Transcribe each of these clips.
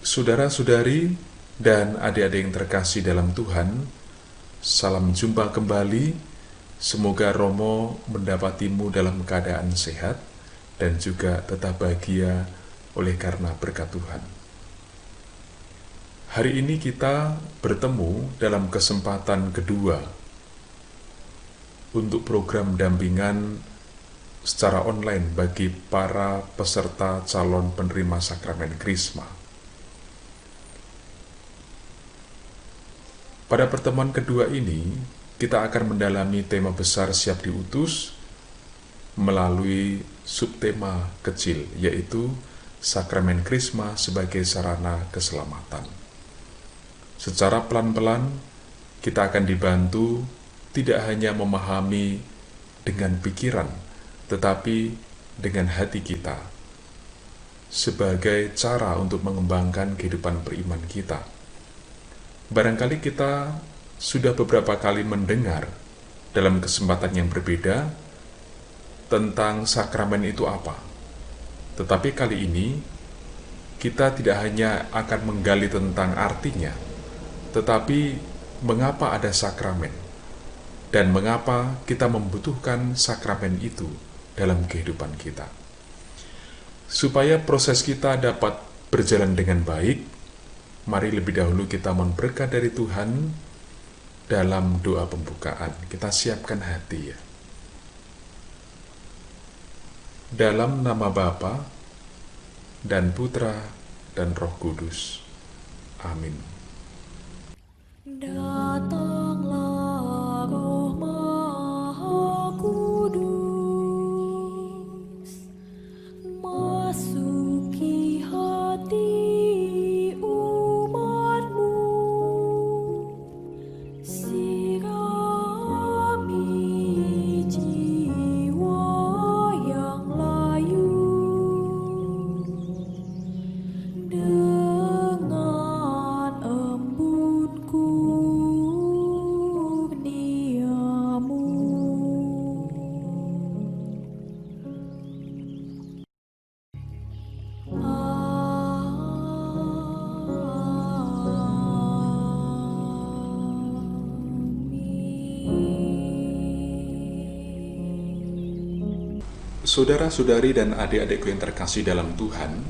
Saudara-saudari dan adik-adik yang terkasih dalam Tuhan, salam jumpa kembali. Semoga Romo mendapatimu dalam keadaan sehat dan juga tetap bahagia oleh karena berkat Tuhan. Hari ini kita bertemu dalam kesempatan kedua untuk program dampingan secara online bagi para peserta calon penerima sakramen Krisma. Pada pertemuan kedua ini, kita akan mendalami tema besar siap diutus melalui subtema kecil, yaitu sakramen Krisma sebagai sarana keselamatan. Secara pelan-pelan, kita akan dibantu tidak hanya memahami dengan pikiran, tetapi dengan hati kita, sebagai cara untuk mengembangkan kehidupan beriman kita. Barangkali kita sudah beberapa kali mendengar dalam kesempatan yang berbeda tentang sakramen itu apa. Tetapi kali ini kita tidak hanya akan menggali tentang artinya, tetapi mengapa ada sakramen dan mengapa kita membutuhkan sakramen itu dalam kehidupan kita. Supaya proses kita dapat berjalan dengan baik, mari lebih dahulu kita mohon berkat dari Tuhan dalam doa pembukaan. Kita siapkan hati ya. Dalam nama Bapa dan Putra dan Roh Kudus. Amin. Datanglah Roh Maha Kudus, masuki hati umat-Mu, sirami jiwa yang layu dengan embun kurnia-Mu. Saudara-saudari dan adik-adikku yang terkasih dalam Tuhan,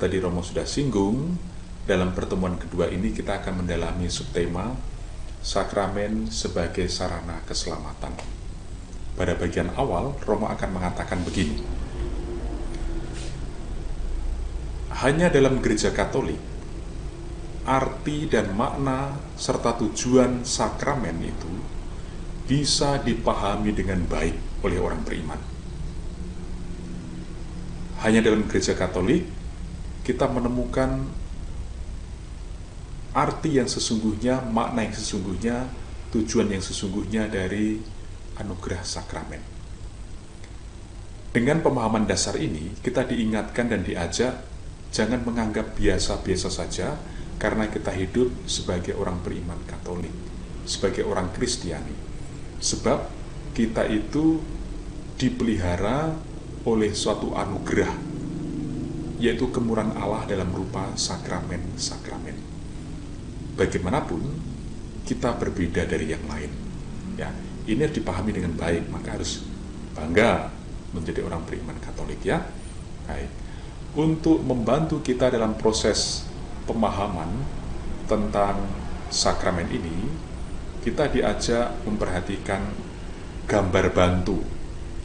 tadi Romo sudah singgung, dalam pertemuan kedua ini kita akan mendalami subtema sakramen sebagai sarana keselamatan. Pada bagian awal, Romo akan mengatakan begini: hanya dalam gereja Katolik, arti dan makna serta tujuan sakramen itu bisa dipahami dengan baik oleh orang beriman. Hanya dalam gereja Katolik kita menemukan arti yang sesungguhnya, makna yang sesungguhnya, tujuan yang sesungguhnya dari anugerah sakramen. Dengan pemahaman dasar ini, kita diingatkan dan diajak jangan menganggap biasa-biasa saja karena kita hidup sebagai orang beriman Katolik, sebagai orang Kristiani. Sebab kita itu dipelihara oleh suatu anugerah, yaitu kemurahan Allah dalam rupa sakramen-sakramen. Bagaimanapun kita berbeda dari yang lain. Ya, ini harus dipahami dengan baik, maka harus bangga menjadi orang beriman Katolik ya. Baik. Untuk membantu kita dalam proses pemahaman tentang sakramen ini, kita diajak memperhatikan gambar bantu,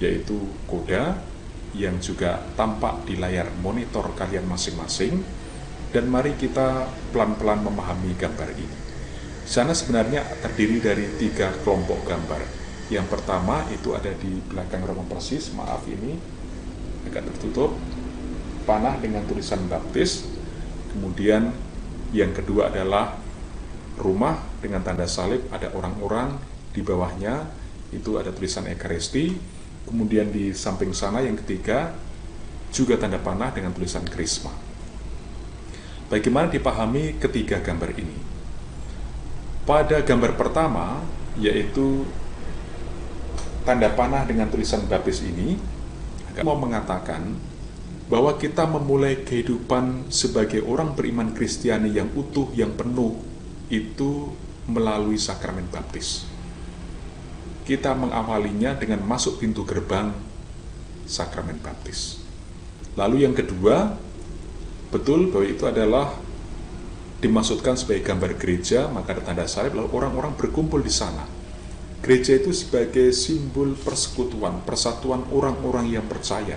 yaitu koda yang juga tampak di layar monitor kalian masing-masing, dan mari kita pelan-pelan memahami gambar ini. Sana sebenarnya terdiri dari 3 kelompok gambar. Yang pertama itu ada di belakang Romo persis, maaf ini agak tertutup, panah dengan tulisan baptis. Kemudian yang kedua adalah rumah dengan tanda salib, ada orang-orang di bawahnya, itu ada tulisan Ekaristi. Kemudian di samping sana yang ketiga juga tanda panah dengan tulisan Krisma. Bagaimana dipahami ketiga gambar ini? Pada gambar pertama, yaitu tanda panah dengan tulisan baptis ini, mau mengatakan bahwa kita memulai kehidupan sebagai orang beriman Kristiani yang utuh, yang penuh, itu melalui sakramen baptis. Kita mengawalinya dengan masuk pintu gerbang sakramen baptis. Lalu yang kedua, betul bahwa itu adalah dimaksudkan sebagai gambar gereja, maka ada tanda salib, lalu orang-orang berkumpul di sana. Gereja itu sebagai simbol persekutuan, persatuan orang-orang yang percaya.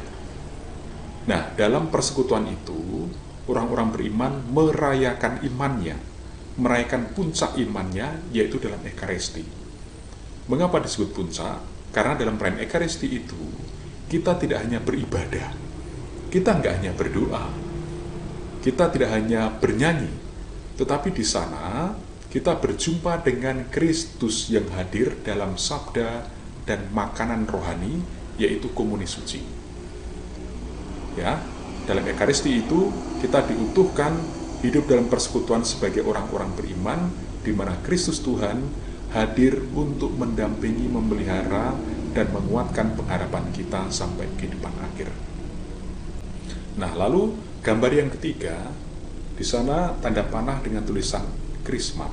Nah, dalam persekutuan itu, orang-orang beriman merayakan imannya, merayakan puncak imannya, yaitu dalam Ekaristi. Mengapa disebut puncak? Karena dalam perayaan Ekaristi itu, kita tidak hanya beribadah, kita nggak hanya berdoa, kita tidak hanya bernyanyi, tetapi di sana kita berjumpa dengan Kristus yang hadir dalam sabda dan makanan rohani, yaitu komuni suci. Ya, dalam Ekaristi itu kita diutuhkan hidup dalam persekutuan sebagai orang-orang beriman, di mana Kristus Tuhan hadir untuk mendampingi, memelihara, dan menguatkan pengharapan kita sampai kehidupan akhir. Nah, lalu gambar yang ketiga, di sana tanda panah dengan tulisan Krisma.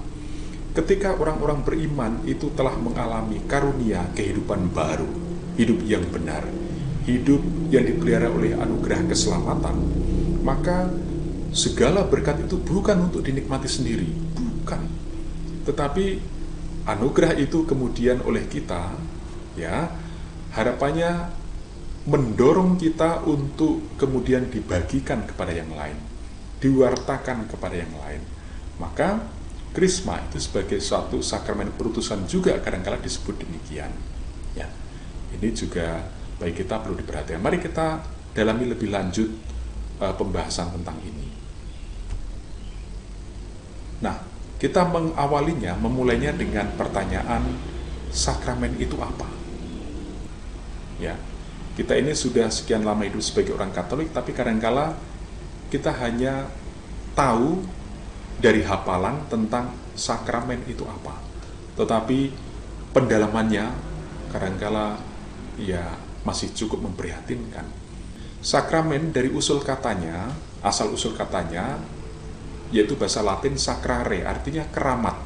Ketika orang-orang beriman itu telah mengalami karunia kehidupan baru, hidup yang benar, hidup yang dipelihara oleh anugerah keselamatan, maka segala berkat itu bukan untuk dinikmati sendiri, bukan. Tetapi anugerah itu kemudian oleh kita, ya, harapannya mendorong kita untuk kemudian dibagikan kepada yang lain, diwartakan kepada yang lain. Maka Krisma itu sebagai suatu sakramen perutusan juga kadang-kala disebut demikian. Ya, ini juga bagi kita perlu diperhatikan. Mari kita dalami lebih lanjut pembahasan tentang ini. Nah, kita mengawalinya, memulainya dengan pertanyaan, sakramen itu apa? Ya, kita ini sudah sekian lama hidup sebagai orang Katolik, tapi kadangkala kita hanya tahu dari hafalan tentang sakramen itu apa. Tetapi pendalamannya kadangkala ya masih cukup memprihatinkan. Sakramen dari usul katanya, asal usul katanya, yaitu bahasa Latin sacrare, artinya keramat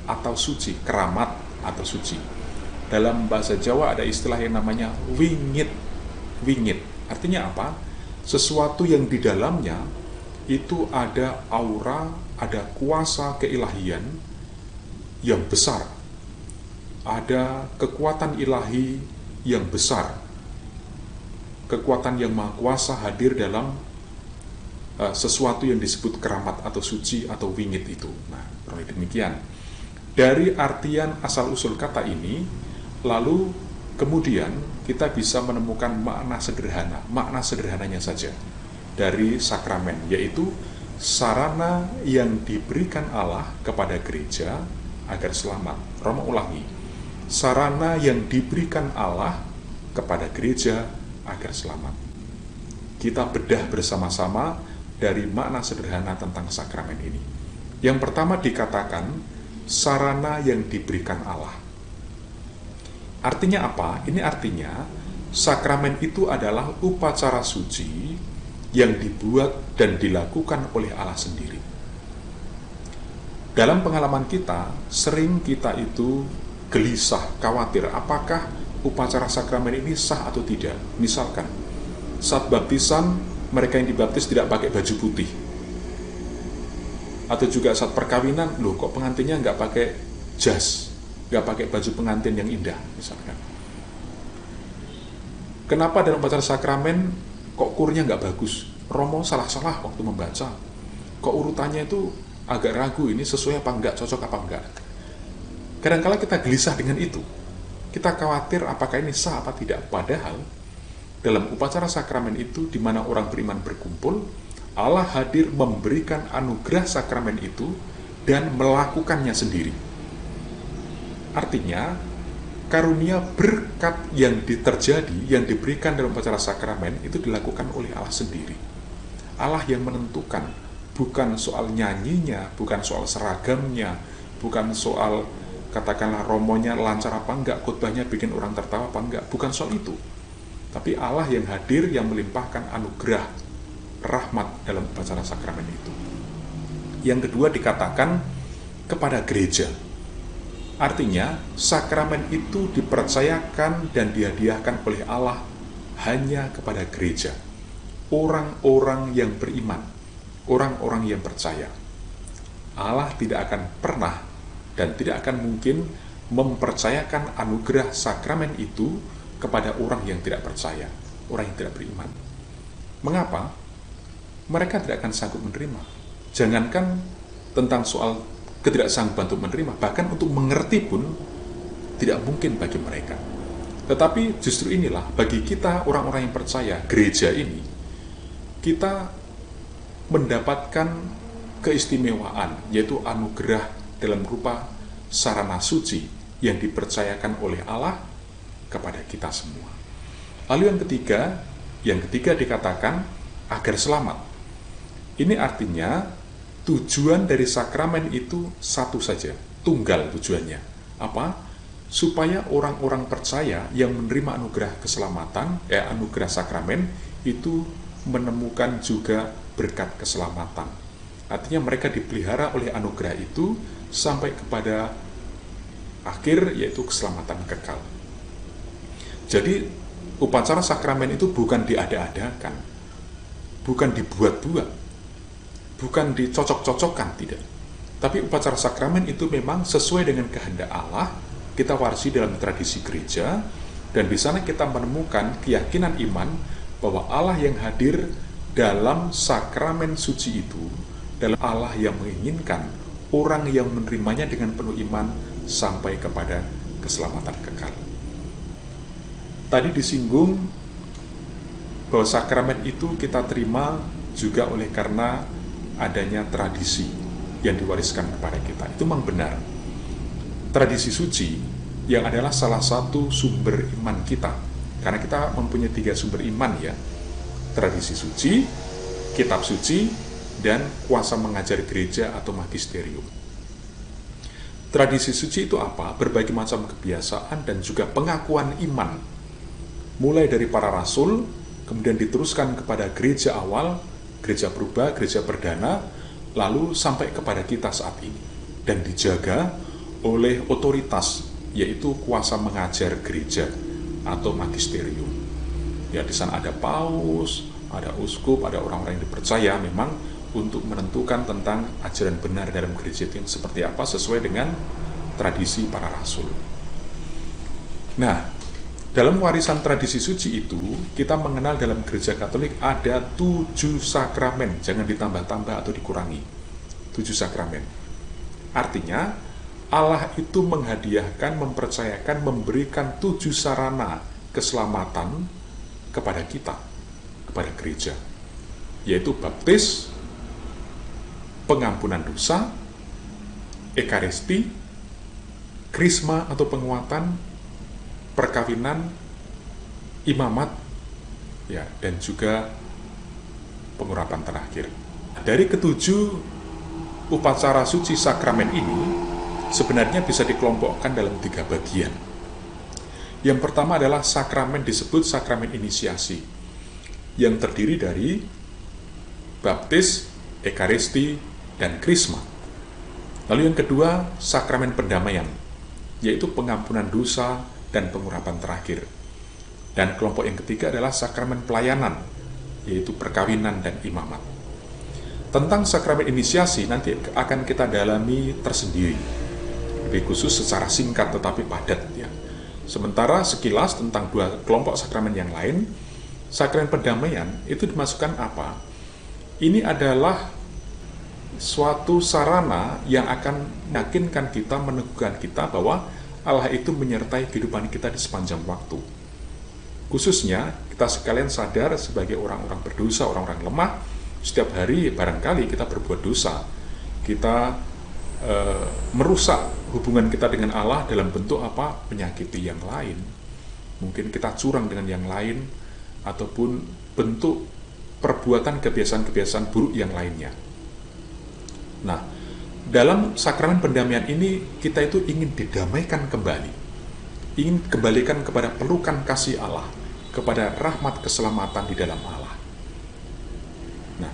atau suci, keramat atau suci. Dalam bahasa Jawa ada istilah yang namanya wingit. Wingit, artinya apa? Sesuatu yang di dalamnya itu ada aura, ada kuasa keilahian yang besar, ada kekuatan ilahi yang besar, kekuatan yang maha kuasa hadir dalam sesuatu yang disebut keramat atau suci atau wingit itu. Nah, kurang demikian. Dari artian asal-usul kata ini, lalu kemudian kita bisa menemukan makna sederhana, makna sederhananya saja dari sakramen, yaitu sarana yang diberikan Allah kepada gereja agar selamat. Roma ulangi, sarana yang diberikan Allah kepada gereja agar selamat. Kita bedah bersama-sama dari makna sederhana tentang sakramen ini. Yang pertama dikatakan sarana yang diberikan Allah. Artinya apa? Ini artinya sakramen itu adalah upacara suci yang dibuat dan dilakukan oleh Allah sendiri. Dalam pengalaman kita, sering kita itu gelisah, khawatir apakah upacara sakramen ini sah atau tidak. Misalkan saat baptisan mereka yang dibaptis tidak pakai baju putih, atau juga saat perkawinan, loh kok pengantinnya nggak pakai jas, nggak pakai baju pengantin yang indah, misalkan. Kenapa dalam upacara sakramen kok kurnya nggak bagus? Romo salah-salah waktu membaca, kok urutannya itu agak ragu, ini sesuai apa enggak, cocok apa enggak. Kadang-kala kita gelisah dengan itu. Kita khawatir apakah ini sah apa tidak. Padahal dalam upacara sakramen itu, di mana orang beriman berkumpul, Allah hadir memberikan anugerah sakramen itu dan melakukannya sendiri. Artinya, karunia berkat yang terjadi, yang diberikan dalam upacara sakramen itu dilakukan oleh Allah sendiri. Allah yang menentukan, bukan soal nyanyinya, bukan soal seragamnya, bukan soal katakanlah romonya lancar apa enggak, khotbahnya bikin orang tertawa apa enggak, bukan soal itu. tapi Allah yang hadir yang melimpahkan anugerah rahmat dalam upacara sakramen itu. Yang kedua dikatakan kepada gereja. Artinya sakramen itu dipercayakan dan dihadiahkan oleh Allah hanya kepada gereja, orang-orang yang beriman, orang-orang yang percaya. Allah tidak akan pernah dan tidak akan mungkin mempercayakan anugerah sakramen itu kepada orang yang tidak percaya, orang yang tidak beriman. Mengapa? Mereka tidak akan sanggup menerima. Jangankan tentang soal ketidaksanggupan untuk menerima, bahkan untuk mengerti pun tidak mungkin bagi mereka. Tetapi justru inilah bagi kita orang-orang yang percaya, gereja ini, kita mendapatkan keistimewaan, yaitu anugerah dalam rupa sarana suci yang dipercayakan oleh Allah kepada kita semua. Lalu yang ketiga dikatakan agar selamat. Ini artinya tujuan dari sakramen itu satu saja, tunggal tujuannya. Apa? Supaya orang-orang percaya yang menerima anugerah keselamatan, anugerah sakramen itu menemukan juga berkat keselamatan. Artinya mereka dipelihara oleh anugerah itu sampai kepada akhir, yaitu keselamatan kekal. Jadi upacara sakramen itu bukan diada-adakan, bukan dibuat-buat, bukan dicocok-cocokkan, tidak. Tapi upacara sakramen itu memang sesuai dengan kehendak Allah, kita warisi dalam tradisi gereja, dan di sana kita menemukan keyakinan iman bahwa Allah yang hadir dalam sakramen suci itu, dalam Allah yang menginginkan orang yang menerimanya dengan penuh iman sampai kepada keselamatan kekal. Tadi disinggung bahwa sakramen itu kita terima juga oleh karena adanya tradisi yang diwariskan kepada kita. Itu memang benar. Tradisi suci yang adalah salah satu sumber iman kita. Karena kita mempunyai 3 sumber iman ya. Tradisi suci, kitab suci, dan kuasa mengajar gereja atau magisterium. Tradisi suci itu apa? Berbagai macam kebiasaan dan juga pengakuan iman. Mulai dari para rasul, kemudian diteruskan kepada gereja awal, gereja purba, gereja perdana, lalu sampai kepada kita saat ini. Dan dijaga oleh otoritas, yaitu kuasa mengajar gereja atau magisterium. Ya, di sana ada paus, ada uskup, ada orang-orang yang dipercaya memang untuk menentukan tentang ajaran benar dalam gereja itu seperti apa sesuai dengan tradisi para rasul. Nah, dalam warisan tradisi suci itu, kita mengenal dalam gereja Katolik ada 7 sakramen, jangan ditambah-tambah atau dikurangi. 7 sakramen. Artinya, Allah itu menghadiahkan, mempercayakan, memberikan 7 sarana keselamatan kepada kita, kepada gereja. Yaitu baptis, pengampunan dosa, ekaristi, krisma atau penguatan, perkawinan, imamat, ya, dan juga pengurapan terakhir. Dari ketujuh upacara suci sakramen ini sebenarnya bisa dikelompokkan dalam 3 bagian. Yang pertama adalah sakramen disebut sakramen inisiasi, yang terdiri dari baptis, ekaristi, dan krisma. Lalu yang kedua, sakramen pendamaian, yaitu pengampunan dosa dan pengurapan terakhir. Dan kelompok yang ketiga adalah sakramen pelayanan, yaitu perkawinan dan imamat. Tentang sakramen inisiasi nanti akan kita dalami tersendiri, lebih khusus secara singkat tetapi padat ya. Sementara sekilas tentang 2 kelompok sakramen yang lain, sakramen pendamaian itu dimasukkan apa? Ini adalah suatu sarana yang akan meyakinkan kita, meneguhkan kita bahwa Allah itu menyertai kehidupan kita di sepanjang waktu. Khususnya kita sekalian sadar sebagai orang-orang berdosa, orang-orang lemah, setiap hari barangkali kita berbuat dosa. Kita merusak hubungan kita dengan Allah dalam bentuk apa? Menyakiti yang lain. Mungkin kita curang dengan yang lain, ataupun bentuk perbuatan kebiasaan-kebiasaan buruk yang lainnya. Nah, dalam sakramen pendamaian ini kita itu ingin didamaikan kembali, ingin kembalikan kepada pelukan kasih Allah, kepada rahmat keselamatan di dalam Allah. Nah,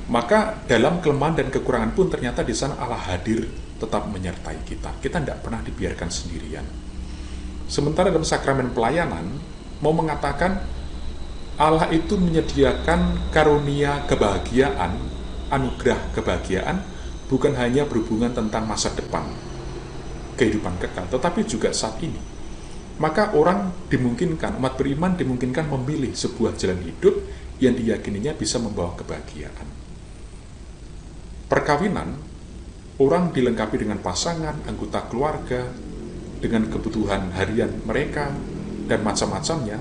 maka dalam kelemahan dan kekurangan pun ternyata di sana Allah hadir tetap menyertai kita. Kita tidak pernah dibiarkan sendirian. Sementara dalam sakramen pelayanan mau mengatakan Allah itu menyediakan karunia kebahagiaan, anugerah kebahagiaan, bukan hanya berhubungan tentang masa depan, kehidupan kekal, tetapi juga saat ini. Maka orang dimungkinkan, umat beriman dimungkinkan memilih sebuah jalan hidup yang diyakininya bisa membawa kebahagiaan. Perkawinan, orang dilengkapi dengan pasangan, anggota keluarga, dengan kebutuhan harian mereka, dan macam-macamnya.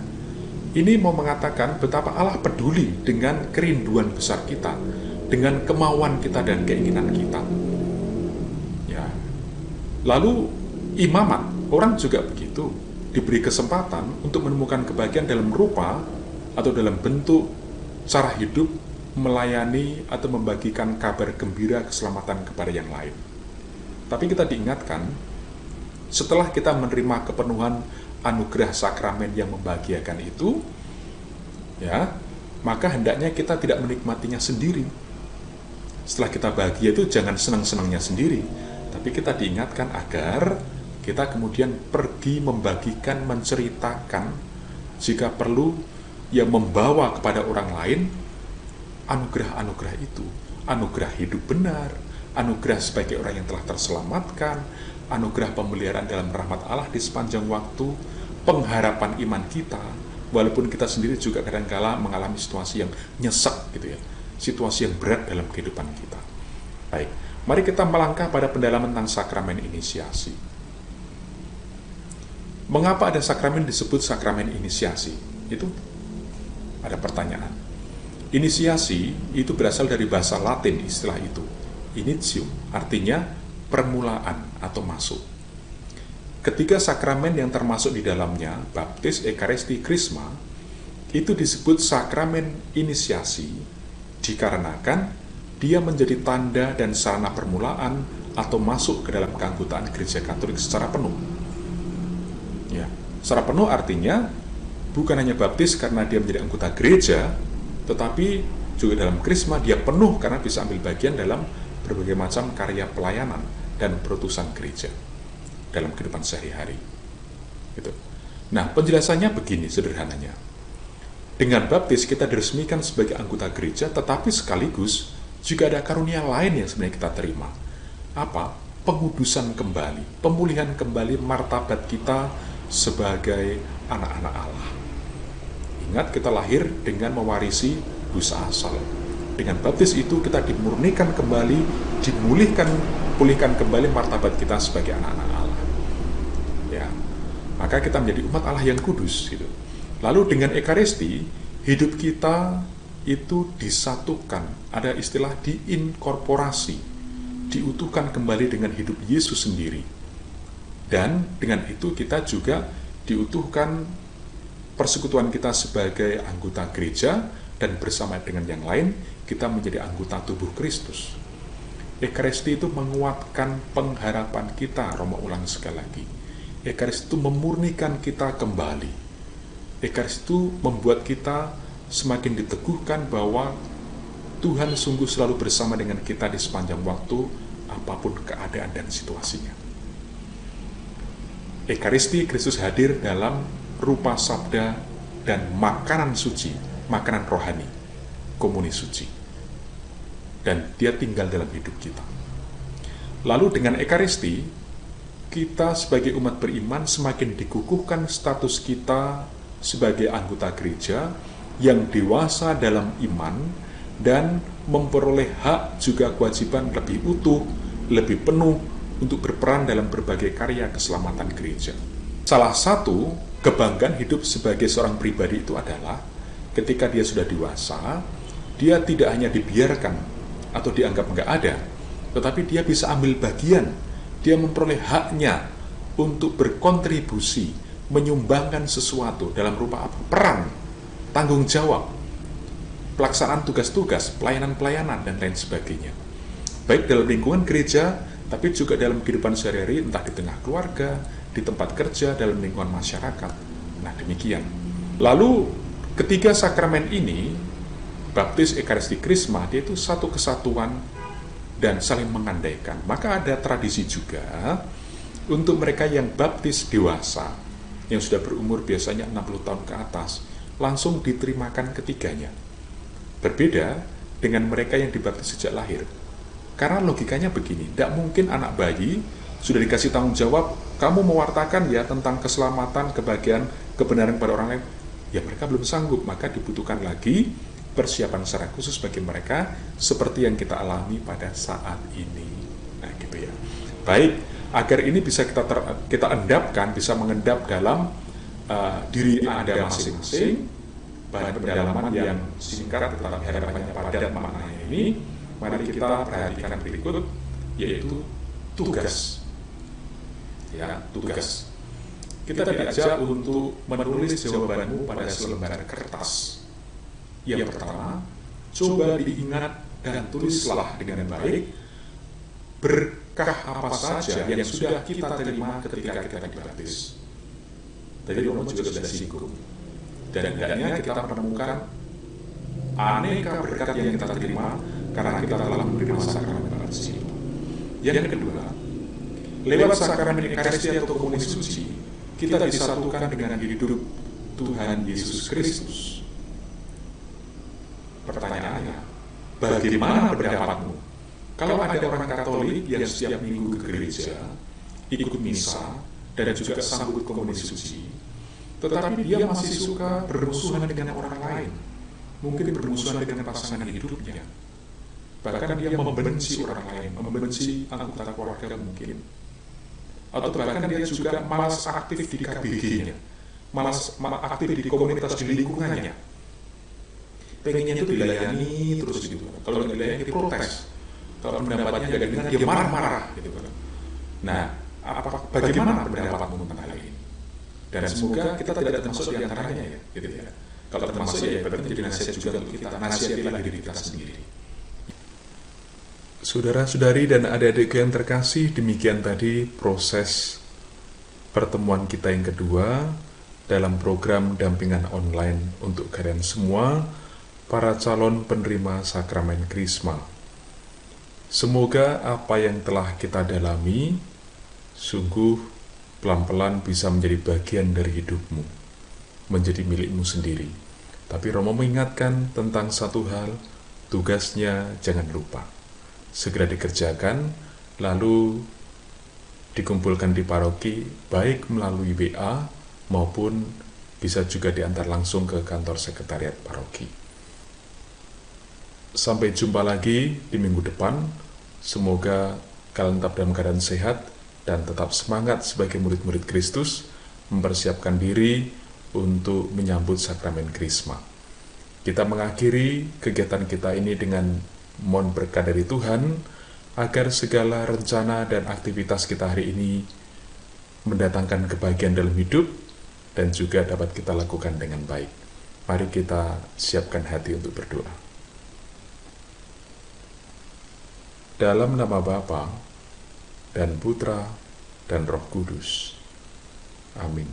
Ini mau mengatakan betapa Allah peduli dengan kerinduan besar kita, dengan kemauan kita dan keinginan kita. Ya. Lalu imamat, orang juga begitu, diberi kesempatan untuk menemukan kebahagiaan dalam rupa atau dalam bentuk cara hidup, melayani atau membagikan kabar gembira keselamatan kepada yang lain. Tapi kita diingatkan, setelah kita menerima kepenuhan anugerah sakramen yang membahagiakan itu, ya, maka hendaknya kita tidak menikmatinya sendiri. Setelah kita bahagia itu jangan senang-senangnya sendiri, tapi kita diingatkan agar kita kemudian pergi membagikan, menceritakan, jika perlu, yang membawa kepada orang lain anugerah-anugerah itu, anugerah hidup benar, anugerah sebagai orang yang telah terselamatkan, anugerah pemeliharaan dalam rahmat Allah di sepanjang waktu, pengharapan iman kita, walaupun kita sendiri juga kadang-kala mengalami situasi yang nyesek gitu ya, situasi yang berat dalam kehidupan kita. Baik, mari kita melangkah pada pendalaman tentang sakramen inisiasi. Mengapa ada sakramen disebut sakramen inisiasi? Itu ada pertanyaan. Inisiasi itu berasal dari bahasa Latin istilah itu. Initium, artinya permulaan atau masuk. Ketiga sakramen yang termasuk di dalamnya, baptis, ekaristi, krisma, itu disebut sakramen inisiasi dikarenakan dia menjadi tanda dan sarana permulaan atau masuk ke dalam keanggotaan Gereja Katolik secara penuh. Ya, secara penuh artinya bukan hanya baptis karena dia menjadi anggota gereja, tetapi juga dalam krisma dia penuh karena bisa ambil bagian dalam berbagai macam karya pelayanan dan perutusan gereja dalam kehidupan sehari-hari. Gitu. Nah, penjelasannya begini sederhananya. Dengan baptis kita diresmikan sebagai anggota gereja, tetapi sekaligus juga ada karunia lain yang sebenarnya kita terima. Apa? Pengudusan kembali, pemulihan kembali martabat kita sebagai anak-anak Allah. Ingat, kita lahir dengan mewarisi dosa asal. Dengan baptis itu kita dimurnikan kembali, pulihkan kembali martabat kita sebagai anak-anak Allah. Ya, maka kita menjadi umat Allah yang kudus. Gitu. Lalu dengan ekaristi, hidup kita itu disatukan. Ada istilah diinkorporasi, diutuhkan kembali dengan hidup Yesus sendiri. Dan dengan itu kita juga diutuhkan persekutuan kita sebagai anggota gereja, dan bersama dengan yang lain kita menjadi anggota tubuh Kristus. Ekaristi itu menguatkan pengharapan kita, Roma ulang sekali lagi. Ekaristi itu memurnikan kita kembali. Ekaristi itu membuat kita semakin diteguhkan bahwa Tuhan sungguh selalu bersama dengan kita di sepanjang waktu, apapun keadaan dan situasinya. Ekaristi, Kristus hadir dalam rupa sabda dan makanan suci, makanan rohani, komuni suci. Dan dia tinggal dalam hidup kita. Lalu dengan ekaristi, kita sebagai umat beriman semakin dikukuhkan status kita sebagai anggota gereja yang dewasa dalam iman dan memperoleh hak juga kewajiban lebih utuh, lebih penuh untuk berperan dalam berbagai karya keselamatan gereja. Salah satu kebanggaan hidup sebagai seorang pribadi itu adalah ketika dia sudah dewasa, dia tidak hanya dibiarkan atau dianggap nggak ada, tetapi dia bisa ambil bagian, dia memperoleh haknya untuk berkontribusi, menyumbangkan sesuatu dalam rupa apa? Peran, tanggung jawab, pelaksanaan tugas-tugas, pelayanan-pelayanan, dan lain sebagainya. Baik dalam lingkungan gereja, tapi juga dalam kehidupan sehari-hari, entah di tengah keluarga, di tempat kerja, dalam lingkungan masyarakat. Nah, demikian. Lalu Ketiga sakramen ini, baptis, ekaristi, krisma, dia itu satu kesatuan dan saling mengandaikan. Maka ada tradisi juga untuk mereka yang baptis dewasa, yang sudah berumur biasanya 60 tahun ke atas, langsung diterimakan ketiganya. Berbeda dengan mereka yang dibaptis sejak lahir. Karena logikanya begini, tidak mungkin anak bayi sudah dikasih tanggung jawab, kamu mewartakan ya tentang keselamatan, kebahagiaan, kebenaran pada orang lain. Ya mereka belum sanggup, maka dibutuhkan lagi persiapan secara khusus bagi mereka seperti yang kita alami pada saat ini. Nah gitu ya. Baik, agar ini bisa kita endapkan, bisa mengendap dalam diri Anda masing-masing, bahan pendalaman yang singkat tetapi harapannya padat maknanya ini, mari kita perhatikan berikut, yaitu tugas. Ya, tugas. Kita diajak untuk menulis jawabanmu pada selembar kertas. Yang pertama, coba diingat dan tulislah dengan baik berkah apa saja yang sudah kita terima ketika kita dibaptis. Tadi Romo juga sudah singgung. Dan hendaknya kita menemukan aneka berkat yang kita terima karena kita telah menerima sakramen baptis. Yang kedua, lewat sakramen ekaristi atau komunion suci, kita disatukan dengan hidup Tuhan Yesus Kristus. Pertanyaannya, bagaimana pendapatmu? Kalau ada orang Katolik yang setiap minggu ke gereja, ikut misa, dan juga sambut komunion suci, tetapi dia masih suka bermusuhan dengan orang lain, mungkin bermusuhan dengan pasangan hidupnya, bahkan dia membenci orang lain, membenci anggota keluarga mungkin, atau bahkan dia juga malas aktif di KBG-nya, malas aktif di komunitas di lingkungannya, pengennya itu dilayani terus gitu. Kalau nggak dilayani diprotes, kalau pendapatnya nggak didengar dia marah-marah gitu. Nah, bagaimana pendapatmu tentang hal ini? Dan semoga kita tidak termasuk di antaranya ya, gitu ya. Kalau termasuk ya berarti jadi nasihat juga untuk kita, nasihatilah diri kita sendiri. Saudara-saudari dan adik-adik yang terkasih, demikian tadi proses pertemuan kita yang kedua dalam program dampingan online untuk kalian semua, para calon penerima sakramen Krisma. Semoga apa yang telah kita dalami sungguh pelan-pelan bisa menjadi bagian dari hidupmu, menjadi milikmu sendiri. Tapi Romo mengingatkan tentang satu hal, tugasnya jangan lupa. Segera dikerjakan, lalu dikumpulkan di paroki, baik melalui WA maupun bisa juga diantar langsung ke kantor sekretariat paroki. Sampai jumpa lagi di minggu depan. Semoga kalian tetap dalam keadaan sehat dan tetap semangat sebagai murid-murid Kristus mempersiapkan diri untuk menyambut sakramen Krisma. Kita mengakhiri kegiatan kita ini dengan mohon berkat dari Tuhan agar segala rencana dan aktivitas kita hari ini mendatangkan kebahagiaan dalam hidup dan juga dapat kita lakukan dengan baik. Mari kita siapkan hati untuk berdoa. Dalam nama Bapa dan Putra dan Roh Kudus. Amin.